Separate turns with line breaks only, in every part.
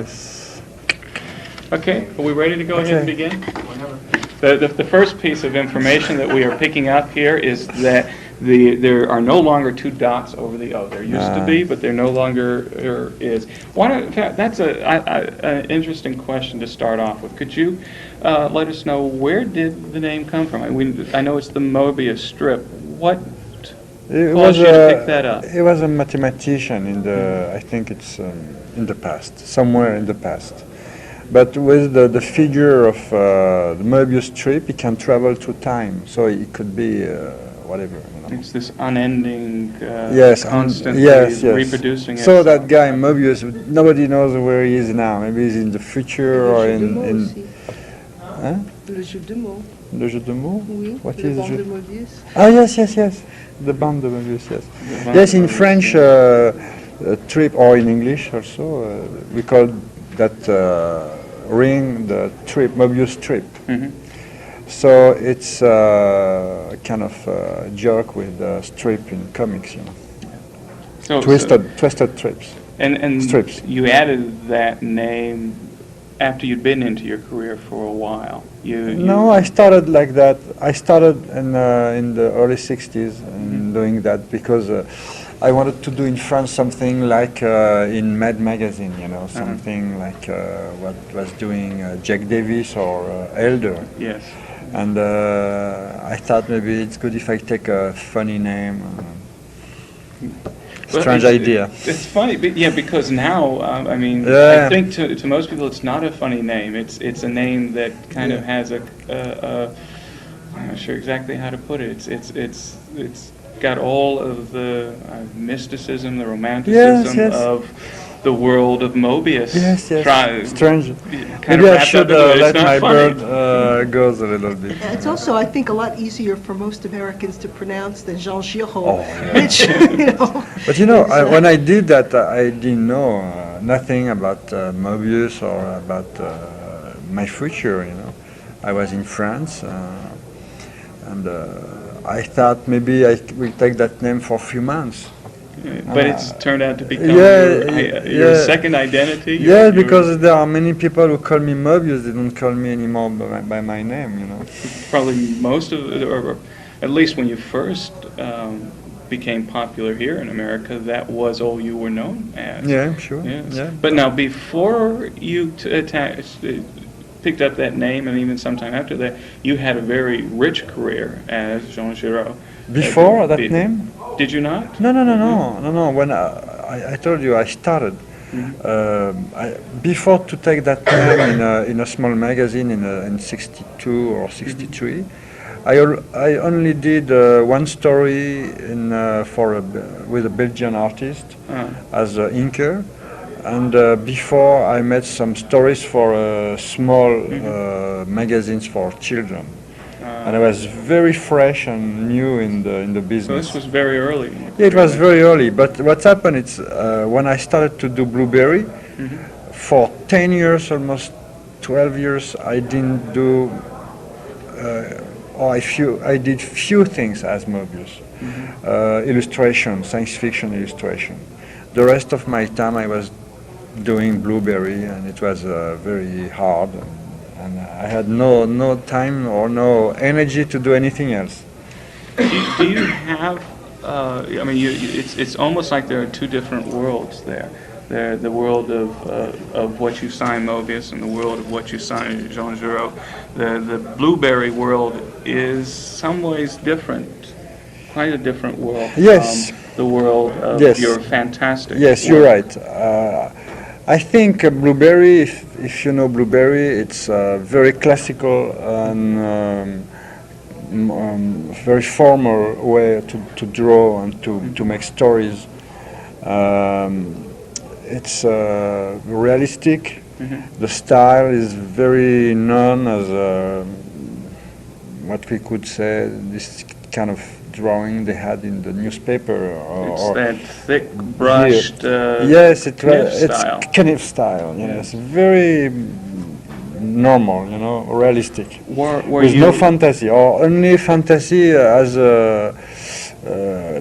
Yes.
Okay, are we ready to go ahead and begin? The first piece of information that we are picking up here is that there are no longer two dots over the O. There used to be, but there no longer is. That's an interesting question to start off with. Could you let us know, where did the name come from? I know it's the Moebius strip. What caused you to pick that up?
It was a mathematician I think it's in the past, somewhere in the past. But with the figure of the Moebius strip, it can travel through time, so it could be whatever.
It's this unending, constantly reproducing it.
So that guy Moebius, nobody knows where he is now. Maybe he's in the future or in. Hein?
Le jeu de mots.
Le jeu de mots?
Oui.
What
le
is
bande
the
de Moebius.
Ah yes. The band de Moebius, yes. Yes, in French, trip, or in English also, we call that ring the trip, Moebius trip.
Mm-hmm.
So it's kind of a joke with the strip in comics, you know.
So,
twisted trips.
And
strips.
You added that name after you'd been into your career for a while.
No, I started like that. I started in the early 60s in doing that because I wanted to do in France something like in Mad magazine, you know, something like what was doing Jack Davis or Elder.
Yes.
And I thought maybe it's good if I take a funny name. Strange idea.
It's funny, because now, I think to most people it's not a funny name. It's a name that kind of has I'm not sure exactly how to put it. It's got all of the mysticism, the romanticism of the world of Moebius.
Yes. Strange.
Kind
Maybe
of
I should let my
funny.
bird goes a little bit.
It's also, I think, a lot easier for most Americans to pronounce than Jean Girand, which,
But when I did that, I didn't know nothing about Moebius or about my future, you know. I was in France, and I thought maybe I will take that name for a few months.
But it's turned out to become your second identity.
Because there are many people who call me Moebius. They don't call me anymore by my name, you know.
Probably most of it, or at least when you first became popular here in America, that was all you were known as.
Yeah, sure.
Yes.
Yeah.
But now, before you picked up that name, and even sometime after that, you had a very rich career as Jean Girand.
Before that name?
Did you not?
No. When I told you I started, before to take that name in a small magazine in 62 or 63, I only did one story with a Belgian artist as an inker, and before I made some stories for small magazines for children. And I was very fresh and new in the business.
So this was very early.
Yeah, it was very early. But what's happened is when I started to do Blueberry, for 10 years, almost 12 years, I didn't do, I did few things as Moebius. Illustration, science fiction illustration. The rest of my time I was doing Blueberry, and it was very hard. And I had no time or no energy to do anything else.
Do you have? It's almost like there are two different worlds there. The world of what you sign Moebius and the world of what you sign Jean Girand. The Blueberry world is some ways different, quite a different world.
Yes.
From the world of your fantastic.
Yes, you're right. I think Blueberry, if you know Blueberry, it's very classical and very formal way to draw and to make stories. It's realistic. The style is very known as what we could say this kind of drawing they had in the newspaper.
It's that thick brushed
yes, it's
style.
Kniff style. Yes, very normal, realistic. With no fantasy, or only fantasy as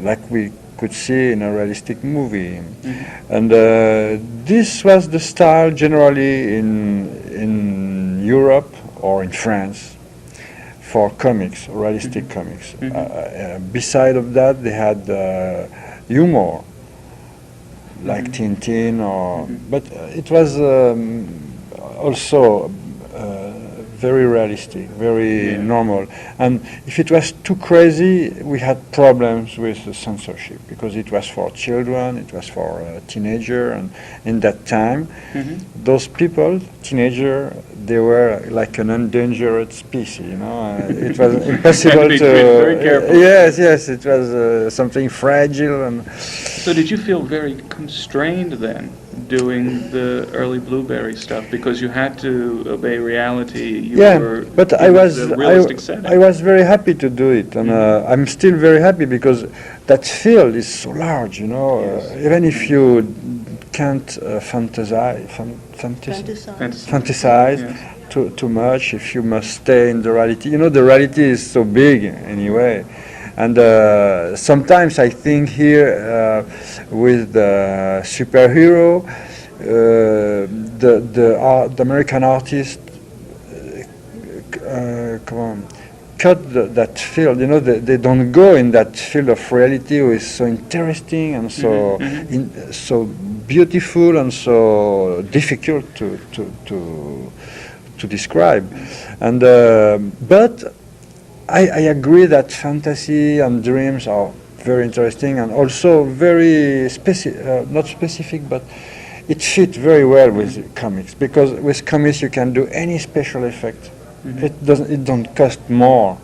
like we could see in a realistic movie. And this was the style generally in Europe or in France for comics, realistic comics. Beside of that, they had humor, like Tintin, or but it was also very realistic, very normal. And if it was too crazy, we had problems with the censorship because it was for children, it was for teenager, and in that time, those people, teenager, they were like an endangered species. You know, it was impossible to.
Very careful.
Yes, it was something fragile. And
so, did you feel very constrained then, doing the early Blueberry stuff, because you had to obey reality? You were
but
in the realistic setting.
I was very happy to do it, and I'm still very happy because that field is so large, you know. Even if you can't fantasize too much, if you must stay in the reality, you know, the reality is so big anyway. And sometimes I think here with the superhero, the American artist cut that field. You know, they don't go in that field of reality, which is so interesting and so so beautiful and so difficult to describe. And but I agree that fantasy and dreams are very interesting and also very not specific, but it fits very well with comics, because with comics you can do any special effect. It don't cost more.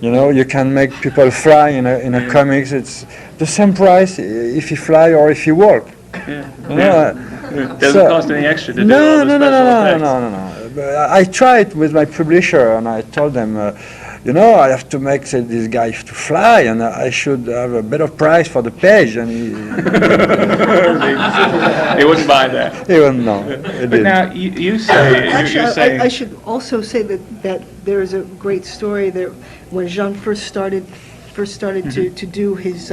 You know, you can make people fly in a comics. It's the same price if you fly or if you walk.
It doesn't cost any extra to do all the special effects.
No. I tried with my publisher and I told them, you know, I have to make this guy to fly, and I should have a better price for the page. And he
wouldn't buy that.
He wouldn't know.
But now you say you're saying.
I should also say that there is a great story that when Jean first started to do his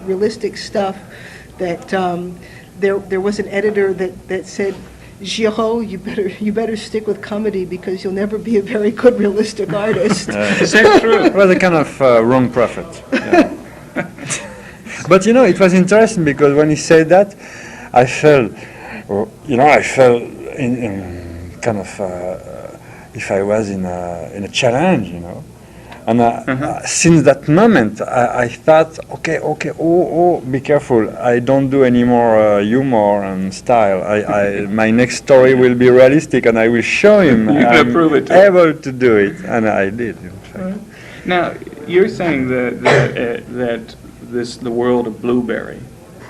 realistic stuff, that there was an editor that said, Girand, you better stick with comedy because you'll never be a very good realistic artist.
Is that true?
It was a kind of wrong prophet. Yeah. But you know, it was interesting because when he said that, I felt in kind of if I was in a challenge, you know. And since that moment, I thought, okay, be careful. I don't do any more humor and style. My next story will be realistic, and I will show him I'm able to do it. And I did, in fact.
Now, you're saying that the world of Blueberry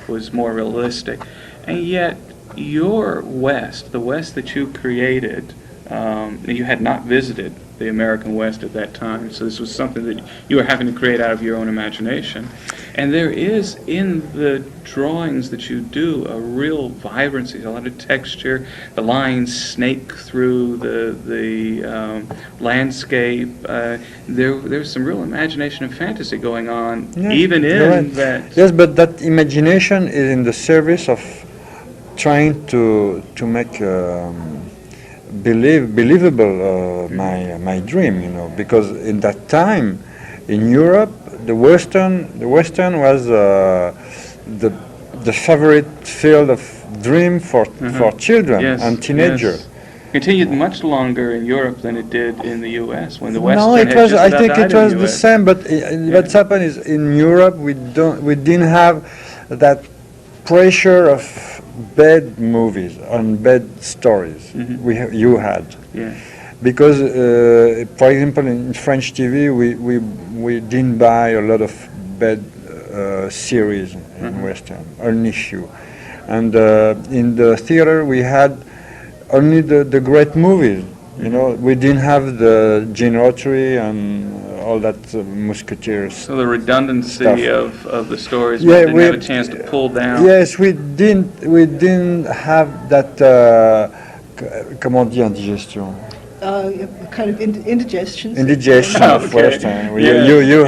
was more realistic, and yet your West, the West that you created, you had not visited the American West at that time, so this was something that you were having to create out of your own imagination. And there is, in the drawings that you do, a real vibrancy, a lot of texture. The lines snake through the landscape. There's some real imagination and fantasy going on, even in that.
Yes, but that imagination is in the service of trying to make believable my dream, you know, because in that time in Europe the Western was the favorite field of dream for children and teenagers.
Yes. Continued much longer in Europe than it did in the U.S. when the Western
No, it
had
was.
just
I
about
think
died
it was
in
the
US.
same. But what's happened is in Europe we didn't have that pressure of bad movies and bad stories. You had.
Yeah.
Because, for example, in French TV, we didn't buy a lot of bad series in Western, only few. And in the theater, we had only the great movies. You know, we didn't have the Gene Autry and all that Musketeers.
So the redundancy of the stories,
Yeah,
we didn't have a chance to pull down.
Yes, we didn't have that. Comment on dit indigestion?
Kind of indigestion.
Indigestion of
Okay.
Western.
Yeah.
You